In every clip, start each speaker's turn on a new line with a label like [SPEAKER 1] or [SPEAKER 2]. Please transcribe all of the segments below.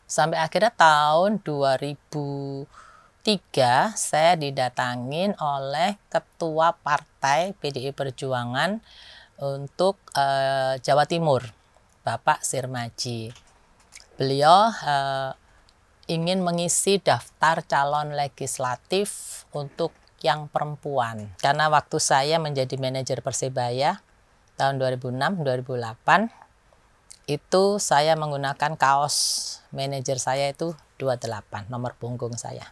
[SPEAKER 1] Sampai akhirnya tahun 2003 saya didatangin oleh Ketua Partai PDI Perjuangan untuk Jawa Timur, Bapak Sirmaji. Beliau ingin mengisi daftar calon legislatif untuk yang perempuan. Karena waktu saya menjadi manajer Persebaya tahun 2006-2008, itu saya menggunakan kaos manajer saya itu 28, nomor punggung saya.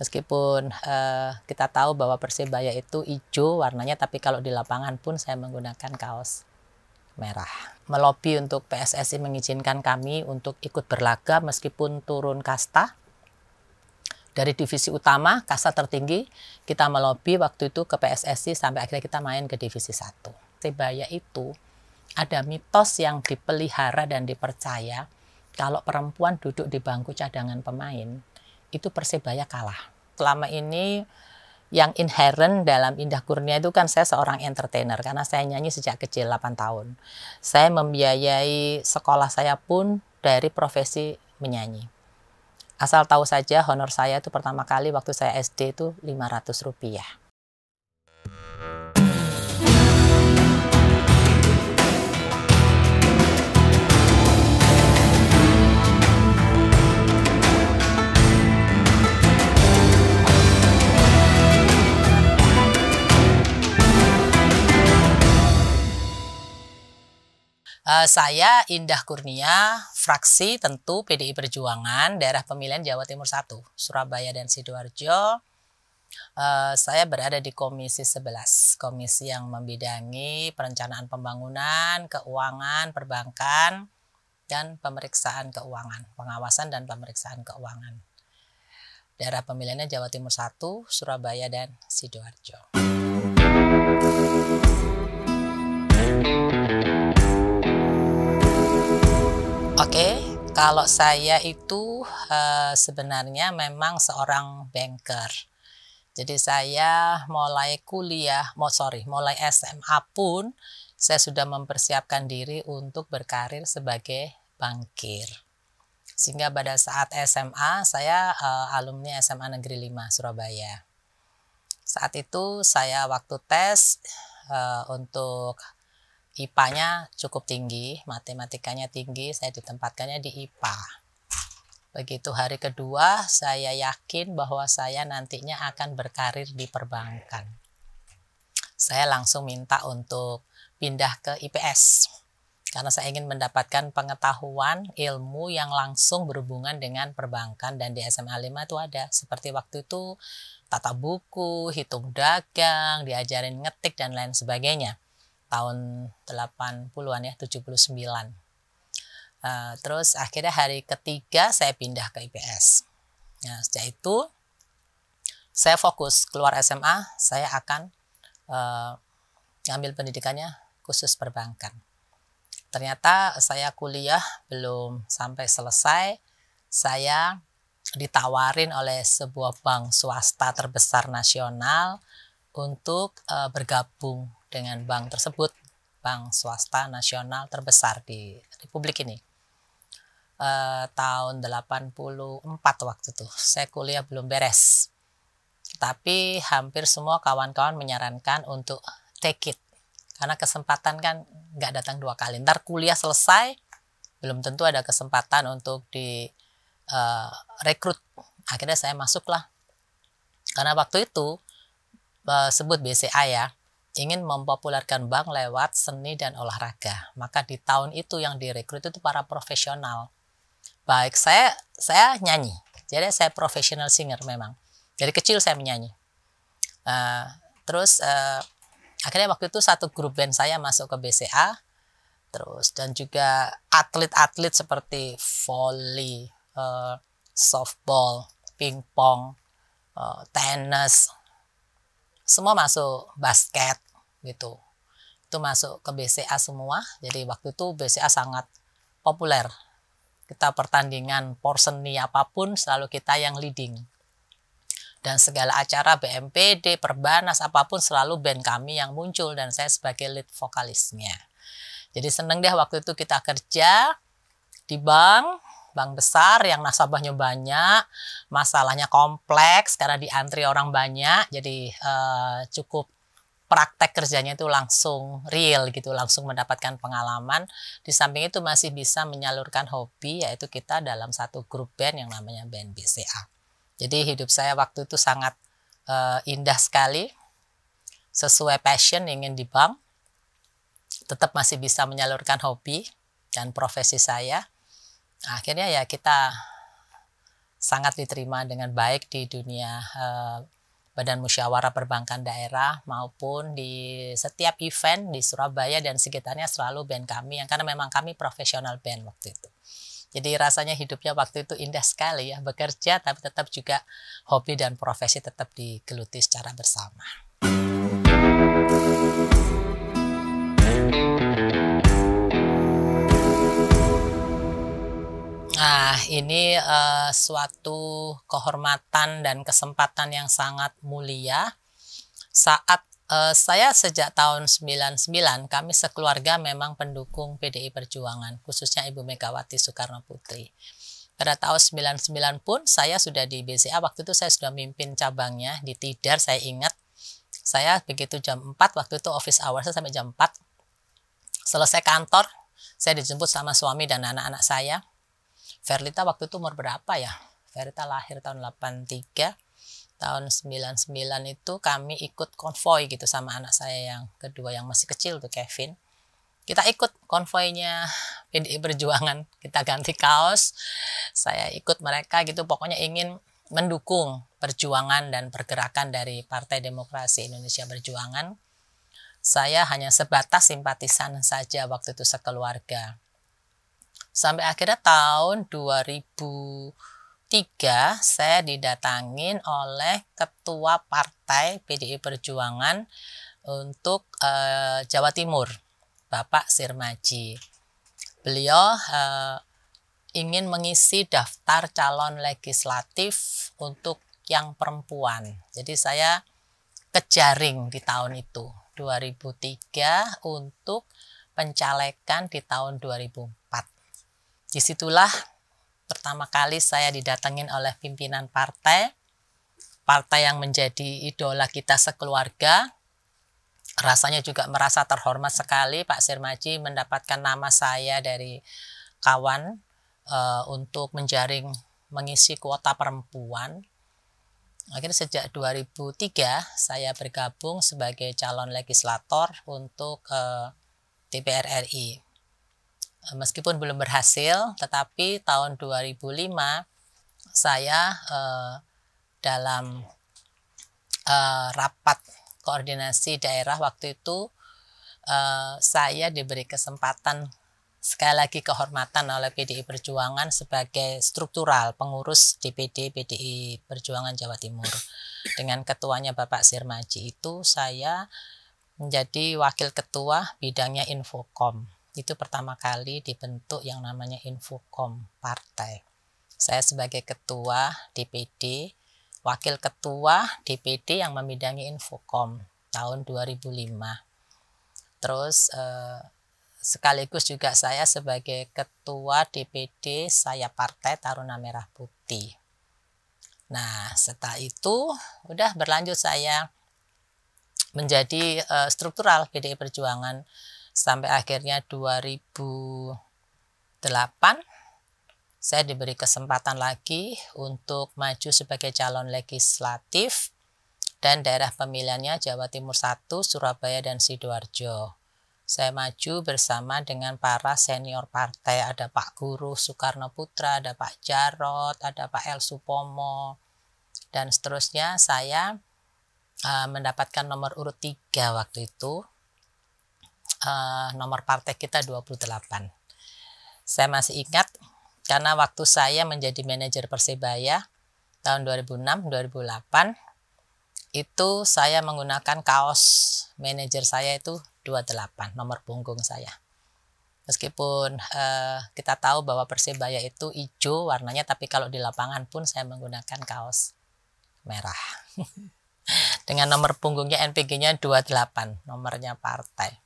[SPEAKER 1] Meskipun kita tahu bahwa Persebaya itu hijau warnanya, tapi kalau di lapangan pun saya menggunakan kaos merah. Melobi untuk PSSI mengizinkan kami untuk ikut berlaga meskipun turun kasta. Dari divisi utama, kasta tertinggi, kita melobi waktu itu ke PSSI sampai akhirnya kita main ke divisi 1. Persebaya itu ada mitos yang dipelihara dan dipercaya kalau perempuan duduk di bangku cadangan pemain, itu Persebaya kalah. Selama ini yang inherent dalam Indah Kurnia itu kan saya seorang entertainer karena saya nyanyi sejak kecil 8 tahun. Saya membiayai sekolah saya pun dari profesi menyanyi. Asal tahu saja honor saya itu pertama kali waktu saya SD itu Rp500. Saya Indah Kurnia, fraksi tentu PDI Perjuangan, daerah pemilihan Jawa Timur 1, Surabaya dan Sidoarjo. Saya berada di Komisi 11, komisi yang membidangi perencanaan pembangunan, keuangan, perbankan, dan pemeriksaan keuangan, pengawasan dan pemeriksaan keuangan. Daerah pemilihannya Jawa Timur 1, Surabaya, dan Sidoarjo. Oke, kalau saya itu sebenarnya memang seorang banker. Jadi saya mulai kuliah, mulai SMA pun saya sudah mempersiapkan diri untuk berkarir sebagai bankir. Sehingga pada saat SMA saya alumni SMA Negeri 5 Surabaya. Saat itu saya waktu tes untuk IPA-nya cukup tinggi, matematikanya tinggi, saya ditempatkannya di IPA. Begitu hari kedua, saya yakin bahwa saya nantinya akan berkarir di perbankan. Saya langsung minta untuk pindah ke IPS, karena saya ingin mendapatkan pengetahuan, ilmu yang langsung berhubungan dengan perbankan, dan di SMA 5 itu ada, seperti waktu itu tata buku, hitung dagang, diajarin ngetik, dan lain sebagainya. Tahun 80-an ya, 79. Terus akhirnya hari ketiga saya pindah ke IPS. Nah, sejak itu saya fokus keluar SMA, saya akan ngambil pendidikannya khusus perbankan. Ternyata saya kuliah belum sampai selesai, saya ditawarin oleh sebuah bank swasta terbesar nasional untuk bergabung dengan bank tersebut, bank swasta nasional terbesar di Republik ini. Tahun 84 waktu itu, saya kuliah belum beres. Tapi hampir semua kawan-kawan menyarankan untuk take it. Karena kesempatan kan nggak datang 2 kali. Ntar kuliah selesai, belum tentu ada kesempatan untuk rekrut. Akhirnya saya masuklah. Karena waktu itu, sebut BCA ya, ingin mempopulerkan bank lewat seni dan olahraga. Maka di tahun itu yang direkrut itu para profesional. Baik, saya nyanyi. Jadi saya professional singer memang. Dari kecil saya menyanyi. Terus akhirnya waktu itu satu grup band saya masuk ke BCA. Terus dan juga atlet-atlet seperti volley, softball, pingpong, tenis, semua masuk, basket gitu. Itu masuk ke BCA semua. Jadi waktu itu BCA sangat populer. Kita pertandingan porseni apapun selalu kita yang leading. Dan segala acara BMPD, Perbanas apapun selalu band kami yang muncul dan saya sebagai lead vokalisnya. Jadi seneng deh waktu itu kita kerja di bank, bank besar yang nasabahnya banyak, masalahnya kompleks karena diantri orang banyak, jadi cukup praktek kerjanya itu langsung real gitu, langsung mendapatkan pengalaman. Di samping itu masih bisa menyalurkan hobi, yaitu kita dalam satu grup band yang namanya band BCA. Jadi hidup saya waktu itu sangat indah sekali, sesuai passion ingin di bank, tetap masih bisa menyalurkan hobi dan profesi saya. Akhirnya ya kita sangat diterima dengan baik di dunia Badan Musyawarah Perbankan Daerah maupun di setiap event di Surabaya dan sekitarnya selalu band kami, yang karena memang kami profesional band waktu itu. Jadi rasanya hidupnya waktu itu indah sekali ya, bekerja tapi tetap juga hobi dan profesi tetap digeluti secara bersama. Nah, ini suatu kehormatan dan kesempatan yang sangat mulia saat saya sejak tahun 99, kami sekeluarga memang pendukung PDI Perjuangan, khususnya Ibu Megawati Soekarno Putri. Pada tahun 99 pun saya sudah di BCA, waktu itu saya sudah mimpin cabangnya di Tidar, saya ingat. Saya begitu jam 4, waktu itu office hour saya sampai jam 4. Selesai kantor, saya dijemput sama suami dan anak-anak saya. Verlita waktu itu umur berapa ya? Verlita lahir tahun 83. Tahun 99 itu kami ikut konvoy gitu sama anak saya yang kedua yang masih kecil tuh, Kevin. Kita ikut konvoynya PDI Perjuangan, kita ganti kaos. Saya ikut mereka gitu, pokoknya ingin mendukung perjuangan dan pergerakan dari Partai Demokrasi Indonesia Perjuangan. Saya hanya sebatas simpatisan saja waktu itu sekeluarga. Sampai akhirnya tahun 2003 saya didatangin oleh Ketua Partai PDI Perjuangan untuk Jawa Timur, Bapak Sirmaji. Beliau ingin mengisi daftar calon legislatif untuk yang perempuan. Jadi saya kejaring di tahun itu, 2003, untuk pencalekan di tahun 2004. Disitulah pertama kali saya didatengin oleh pimpinan partai yang menjadi idola kita sekeluarga. Rasanya juga merasa terhormat sekali Pak Sirmaji mendapatkan nama saya dari kawan untuk menjaring mengisi kuota perempuan. Akhirnya sejak 2003 saya bergabung sebagai calon legislator untuk DPR RI. Meskipun belum berhasil, tetapi tahun 2005 saya dalam rapat koordinasi daerah waktu itu saya diberi kesempatan, sekali lagi kehormatan oleh PDI Perjuangan sebagai struktural pengurus DPD PDI Perjuangan Jawa Timur. Dengan ketuanya Bapak Sirmaji itu saya menjadi wakil ketua bidangnya Infokom. Itu pertama kali dibentuk yang namanya Infokom Partai. Saya sebagai ketua DPD, wakil ketua DPD yang membidangi Infokom tahun 2005. Terus sekaligus juga saya sebagai ketua DPD saya Partai Taruna Merah Putih. Nah, setelah itu udah berlanjut saya menjadi struktural PDI Perjuangan sampai akhirnya 2008 saya diberi kesempatan lagi untuk maju sebagai calon legislatif dan daerah pemilihannya Jawa Timur 1, Surabaya dan Sidoarjo. Saya maju bersama dengan para senior partai, ada Pak Guru Soekarno Putra, ada Pak Jarot, ada Pak El Supomo, dan seterusnya. Saya mendapatkan nomor urut 3 waktu itu. Nomor partai kita 28. Saya masih ingat karena waktu saya menjadi manajer Persebaya tahun 2006-2008 itu saya menggunakan kaos manajer saya itu 28, nomor punggung saya. Meskipun kita tahu bahwa Persebaya itu hijau warnanya, tapi kalau di lapangan pun saya menggunakan kaos merah. Dengan nomor punggungnya NPG-nya 28, nomornya partai.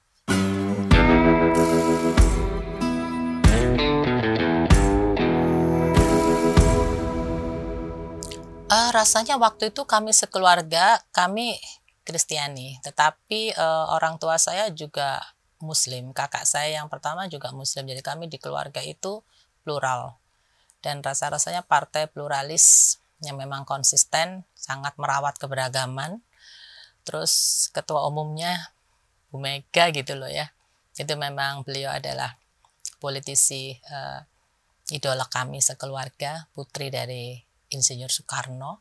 [SPEAKER 1] Rasanya waktu itu kami sekeluarga, kami Kristiani, tetapi orang tua saya juga Muslim. Kakak saya yang pertama juga Muslim, jadi kami di keluarga itu plural. Dan rasa-rasanya partai pluralis yang memang konsisten, sangat merawat keberagaman. Terus ketua umumnya Bu Mega gitu loh ya. Itu memang beliau adalah politisi idola kami sekeluarga, putri dari Insinyur Soekarno.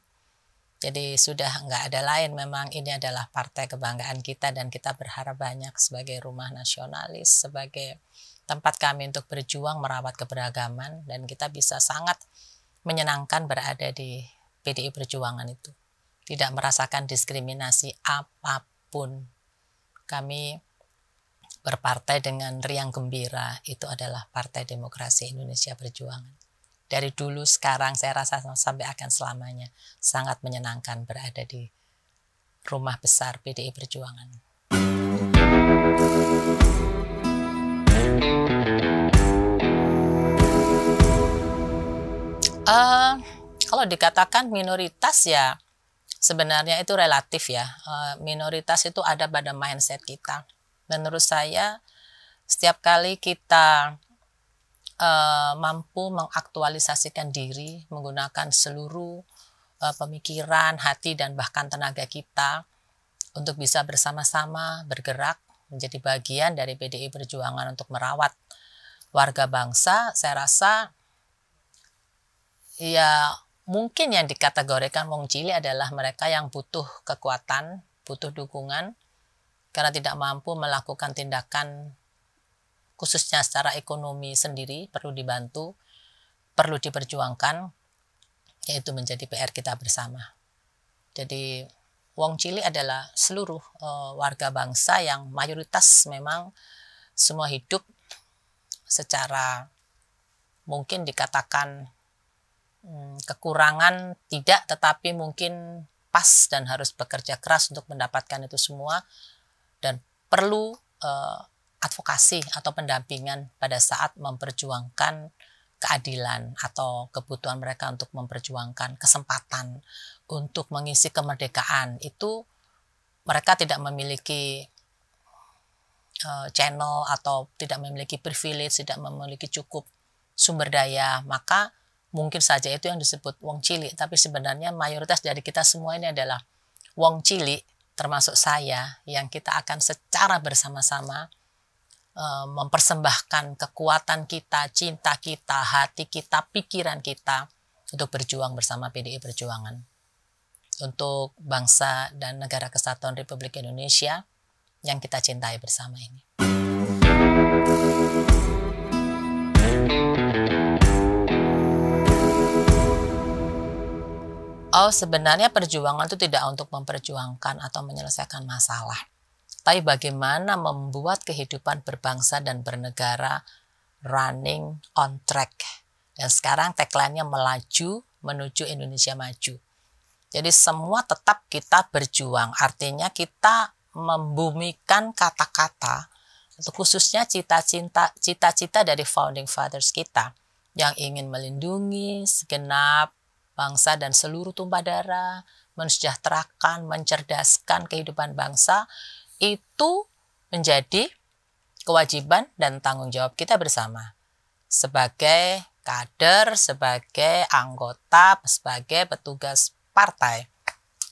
[SPEAKER 1] Jadi sudah nggak ada lain, memang ini adalah partai kebanggaan kita dan kita berharap banyak sebagai rumah nasionalis, sebagai tempat kami untuk berjuang merawat keberagaman, dan kita bisa sangat menyenangkan berada di PDI Perjuangan itu. Tidak merasakan diskriminasi apapun. Kami berpartai dengan riang gembira, itu adalah Partai Demokrasi Indonesia Perjuangan. Dari dulu sekarang saya rasa sampai akan selamanya sangat menyenangkan berada di rumah besar PDI Perjuangan. Kalau dikatakan minoritas ya sebenarnya itu relatif ya. Minoritas itu ada pada mindset kita. Menurut saya setiap kali kita mampu mengaktualisasikan diri menggunakan seluruh pemikiran, hati, dan bahkan tenaga kita untuk bisa bersama-sama bergerak menjadi bagian dari PDI Perjuangan untuk merawat warga bangsa, saya rasa ya mungkin yang dikategorikan wong cilik adalah mereka yang butuh kekuatan, butuh dukungan karena tidak mampu melakukan tindakan khususnya secara ekonomi sendiri, perlu dibantu, perlu diperjuangkan, yaitu menjadi PR kita bersama. Jadi wong cilik adalah seluruh warga bangsa yang mayoritas memang semua hidup secara mungkin dikatakan kekurangan tidak, tetapi mungkin pas dan harus bekerja keras untuk mendapatkan itu semua, dan perlu advokasi atau pendampingan pada saat memperjuangkan keadilan atau kebutuhan mereka untuk memperjuangkan kesempatan untuk mengisi kemerdekaan. Itu mereka tidak memiliki channel atau tidak memiliki privilege, tidak memiliki cukup sumber daya, maka mungkin saja itu yang disebut wong cilik. Tapi sebenarnya mayoritas dari kita semua ini adalah wong cilik, termasuk saya, yang kita akan secara bersama-sama mempersembahkan kekuatan kita, cinta kita, hati kita, pikiran kita untuk berjuang bersama PDI Perjuangan untuk bangsa dan negara kesatuan Republik Indonesia yang kita cintai bersama ini. Sebenarnya perjuangan itu tidak untuk memperjuangkan atau menyelesaikan masalah, tapi bagaimana membuat kehidupan berbangsa dan bernegara running on track. Dan sekarang tagline-nya melaju menuju Indonesia maju. Jadi semua tetap kita berjuang, artinya kita membumikan kata-kata, khususnya cita-cita dari founding fathers kita yang ingin melindungi segenap bangsa dan seluruh tumpah darah, mensejahterakan, mencerdaskan kehidupan bangsa. Itu menjadi kewajiban dan tanggung jawab kita bersama sebagai kader, sebagai anggota, sebagai petugas partai.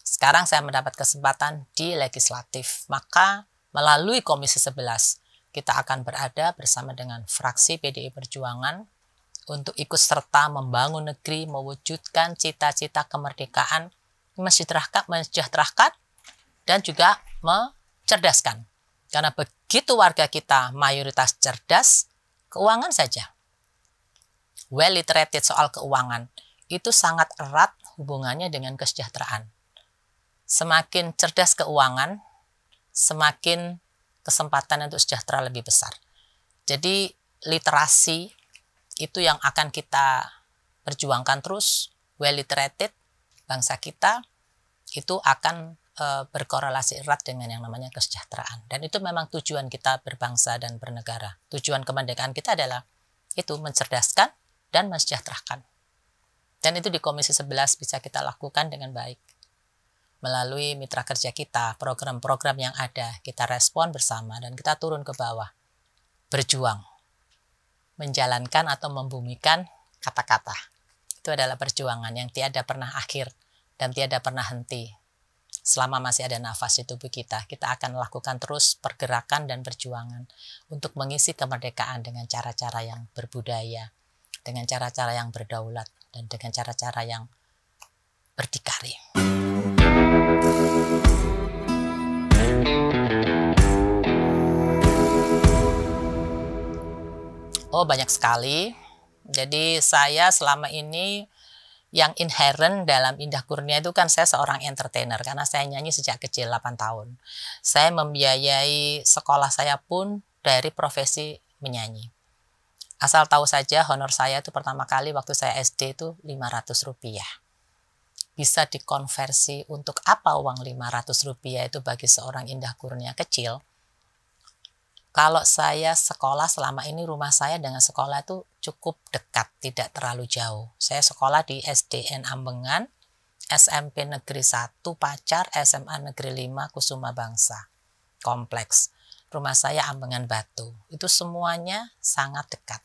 [SPEAKER 1] Sekarang saya mendapat kesempatan di legislatif, maka melalui Komisi 11 kita akan berada bersama dengan fraksi PDI Perjuangan untuk ikut serta membangun negeri, mewujudkan cita-cita kemerdekaan, mensejahterakan dan juga cerdaskan. Karena begitu warga kita mayoritas cerdas, keuangan saja, well literated soal keuangan, itu sangat erat hubungannya dengan kesejahteraan. Semakin cerdas keuangan, semakin kesempatan untuk sejahtera lebih besar. Jadi literasi itu yang akan kita perjuangkan terus, well literated, bangsa kita itu akan berkorelasi erat dengan yang namanya kesejahteraan. Dan itu memang tujuan kita berbangsa dan bernegara. Tujuan kemerdekaan kita adalah itu, mencerdaskan dan mensejahterakan. Dan itu di Komisi 11 bisa kita lakukan dengan baik. Melalui mitra kerja kita, program-program yang ada, kita respon bersama dan kita turun ke bawah. Berjuang. Menjalankan atau membumikan kata-kata. Itu adalah perjuangan yang tiada pernah akhir dan tiada pernah henti. Selama masih ada nafas di tubuh kita, kita akan melakukan terus pergerakan dan perjuangan untuk mengisi kemerdekaan dengan cara-cara yang berbudaya, dengan cara-cara yang berdaulat, dan dengan cara-cara yang berdikari. Oh, banyak sekali. Jadi saya selama ini yang inherent dalam Indah Kurnia itu kan saya seorang entertainer karena saya nyanyi sejak kecil 8 tahun. Saya membiayai sekolah saya pun dari profesi menyanyi. Asal tahu saja honor saya itu pertama kali waktu saya SD itu Rp500. Bisa dikonversi untuk apa uang Rp500 itu bagi seorang Indah Kurnia kecil? Kalau saya sekolah selama ini rumah saya dengan sekolah itu cukup dekat, tidak terlalu jauh. Saya sekolah di SDN Ambengan, SMP Negeri 1 Pacar, SMA Negeri 5 Kusuma Bangsa. Kompleks. Rumah saya Ambengan Batu. Itu semuanya sangat dekat.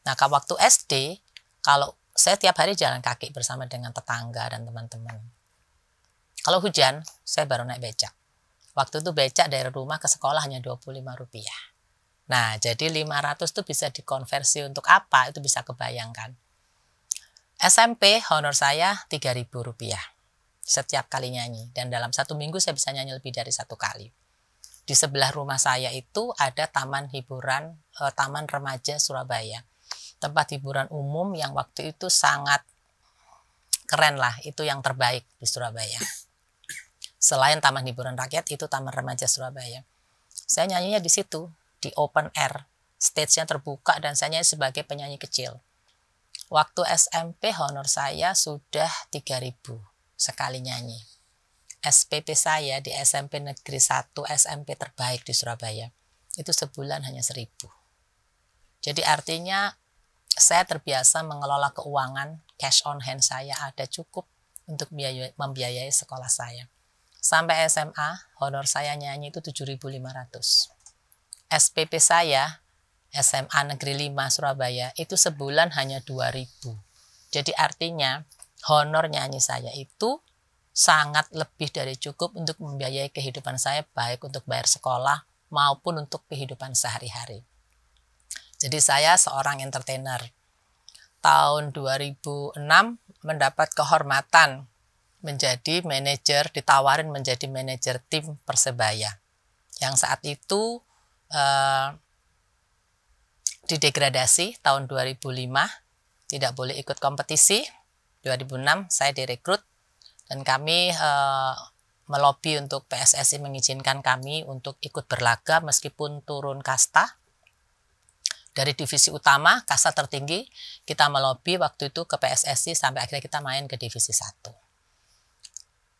[SPEAKER 1] Nah, kalau waktu SD, kalau saya tiap hari jalan kaki bersama dengan tetangga dan teman-teman. Kalau hujan, saya baru naik becak. Waktu itu becak dari rumah ke sekolah hanya Rp25. Nah, jadi 500 itu bisa dikonversi untuk apa? Itu bisa kebayangkan. SMP honor saya Rp3.000 setiap kali nyanyi. Dan dalam 1 minggu saya bisa nyanyi lebih dari 1 kali. Di sebelah rumah saya itu ada taman hiburan, Taman Remaja Surabaya. Tempat hiburan umum yang waktu itu sangat keren lah. Itu yang terbaik di Surabaya. Selain Taman Hiburan Rakyat, itu Taman Remaja Surabaya. Saya nyanyinya di situ, di open air. Stage-nya terbuka dan saya nyanyi sebagai penyanyi kecil. Waktu SMP honor saya sudah 3.000 sekali nyanyi. SPP saya di SMP Negeri 1, SMP terbaik di Surabaya. Itu sebulan hanya 1.000. Jadi artinya saya terbiasa mengelola keuangan, cash on hand saya ada cukup untuk membiayai sekolah saya. Sampai SMA, honor saya nyanyi itu 7.500. SPP saya, SMA Negeri 5 Surabaya, itu sebulan hanya 2.000. Jadi artinya, honor nyanyi saya itu sangat lebih dari cukup untuk membiayai kehidupan saya, baik untuk bayar sekolah maupun untuk kehidupan sehari-hari. Jadi saya seorang entertainer. Tahun 2006 mendapat kehormatan menjadi manajer, ditawarin menjadi manajer tim Persebaya. Yang saat itu didegradasi tahun 2005, tidak boleh ikut kompetisi. 2006 saya direkrut dan kami melobi untuk PSSI mengizinkan kami untuk ikut berlaga meskipun turun kasta. Dari divisi utama, kasta tertinggi, kita melobi waktu itu ke PSSI sampai akhirnya kita main ke divisi 1.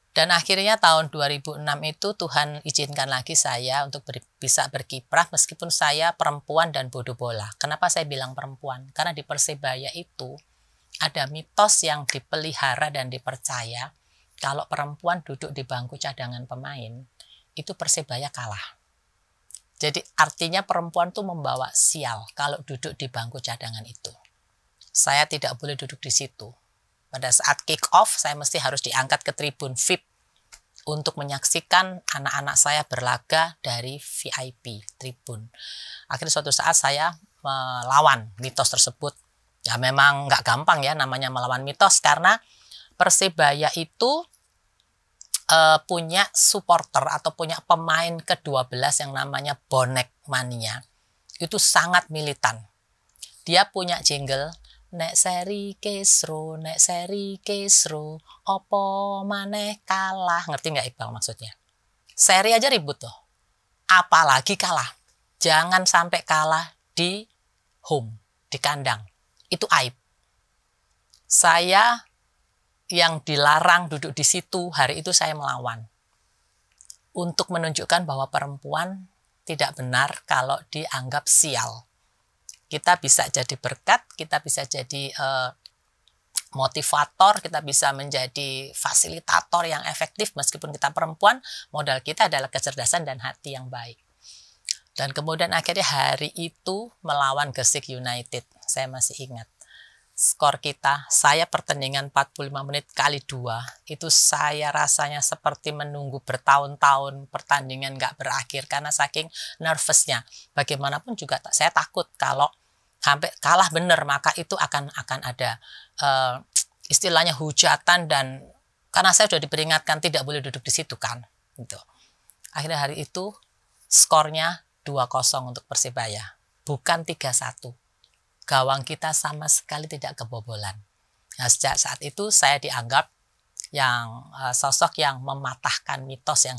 [SPEAKER 1] Dan akhirnya tahun 2006 itu Tuhan izinkan lagi saya untuk bisa berkiprah meskipun saya perempuan dan bodoh bola. Kenapa saya bilang perempuan? Karena di Persebaya itu ada mitos yang dipelihara dan dipercaya kalau perempuan duduk di bangku cadangan pemain, itu Persebaya kalah. Jadi artinya perempuan tuh membawa sial kalau duduk di bangku cadangan itu. Saya tidak boleh duduk di situ. Pada saat kick off, saya mesti harus diangkat ke tribun VIP untuk menyaksikan anak-anak saya berlaga dari VIP tribun. Akhirnya suatu saat saya melawan mitos tersebut. Ya memang nggak gampang ya namanya melawan mitos karena Persebaya itu punya supporter atau punya pemain ke-12 yang namanya Bonek Mania. Itu sangat militan. Dia punya jingle, nek seri kesro, opo maneh kalah. Ngerti nggak Iqbal maksudnya? Seri aja ribut loh. Apalagi kalah. Jangan sampai kalah di home, di kandang. Itu aib. Saya yang dilarang duduk di situ, hari itu saya melawan. Untuk menunjukkan bahwa perempuan tidak benar kalau dianggap sial. Kita bisa jadi berkat, kita bisa jadi motivator, kita bisa menjadi fasilitator yang efektif meskipun kita perempuan, modal kita adalah kecerdasan dan hati yang baik. Dan kemudian akhirnya hari itu melawan Gresik United, saya masih ingat. Skor kita, saya pertandingan 45 menit kali 2, itu saya rasanya seperti menunggu bertahun-tahun pertandingan nggak berakhir karena saking nervousnya. Bagaimanapun juga saya takut kalau sampai kalah bener, maka itu akan ada istilahnya hujatan, dan karena saya sudah diperingatkan tidak boleh duduk di situ kan. Gitu. Akhirnya hari itu skornya 2-0 untuk Persibaya, bukan 3-1. Gawang kita sama sekali tidak kebobolan. Nah, sejak saat itu saya dianggap yang sosok yang mematahkan mitos yang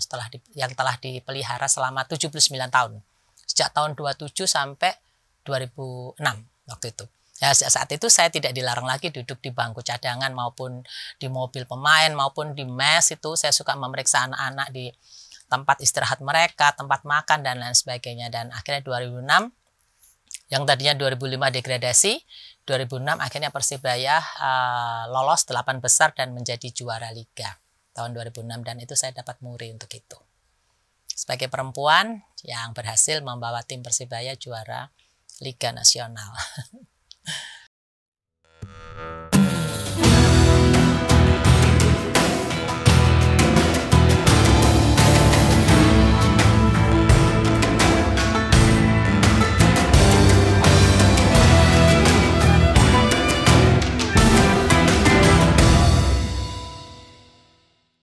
[SPEAKER 1] telah dipelihara selama 79 tahun. Sejak tahun 27 sampai 2006 waktu itu. Ya, sejak saat itu saya tidak dilarang lagi duduk di bangku cadangan maupun di mobil pemain maupun di mes. Itu saya suka memeriksa anak-anak di tempat istirahat mereka, tempat makan dan lain sebagainya. Dan akhirnya 2006, yang tadinya 2005 degradasi, 2006 akhirnya Persibaya lolos 8 besar dan menjadi juara liga tahun 2006, dan itu saya dapat muri untuk itu. Sebagai perempuan yang berhasil membawa tim Persibaya juara Liga Nasional.